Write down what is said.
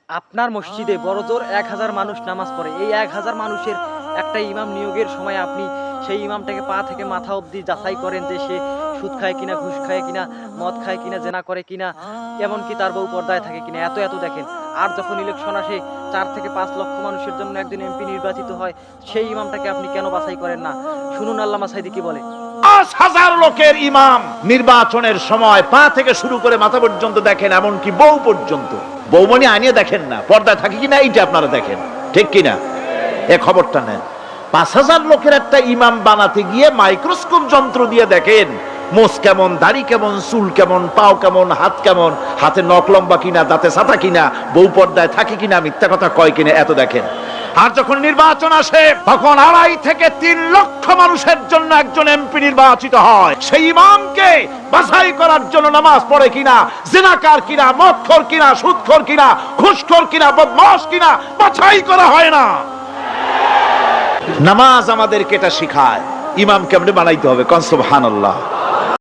আপনার মসজিদে বড়জোর ১,০০০ মানুষ নামাজ পড়ে। এই ১,০০০ মানুষের একটা ইমাম নিয়োগের সময় আপনি সেই ইমামটাকে পা থেকে মাথা অবধি যাচাই করেন যে সে সুদ খায় কিনা, ঘুষ খায় কিনা, মদ খায় কিনা, জেনা করে কিনা, এমনকি তার বউ পর্দায় থাকে কিনা, এত দেখেন। আর যখন ইলেকশন আসে ৪ থেকে ৫ লক্ষ মানুষের জন্য একজন এমপি নির্বাচিত হয়, সেই ইমামটাকে আপনি কেন বাছাই করেন না? শুনুন আল্লামা সাঈদী কি বলে। ৫,০০০ লোকের ইমাম নির্বাচনের সময় পা থেকে শুরু করে মাথা পর্যন্ত দেখেন, এমনকি বউ পর্যন্ত। বৌমনি আনিয়ে দেখেন না, পর্দায় থাকে কিনা এইটা আপনারা দেখেন, ঠিক কিনা? এ খবরটা নেন। ৫,০০০ লোকের একটা ইমাম বানাতে গিয়ে মাইক্রোস্কোপ যন্ত্র দিয়ে দেখেন মোষ কেমন, দাড়ি কেমন, চুল কেমন, পাও কেমন, হাত কেমন, হাতে নখ লম্বা কিনা, দাঁতে ছাতা কিনা, বউ পর্দায় থাকে কিনা, মিথ্যা কথা কয় কিনা, এত দেখেন। আর যখন নির্বাচন আসে তখন ২.৫ থেকে ৩ লক্ষ মানুষের জন্য একজন এমপি নির্বাচিত হয়। সেই ইমামকে বাছাই করার জন্য নামাজ পড়ে কিনা, জিনাকার কিনা, মদখোর কিনা, সুদখোর কিনা, ঘুষখোর কিনা, বদমাশ কিনা বাছাই করা হয় না। নামাজ আমাদেরকে এটা শিখায় ইমাম কেমনে বানাইতে হবে। কোন সুবহানাল্লাহ।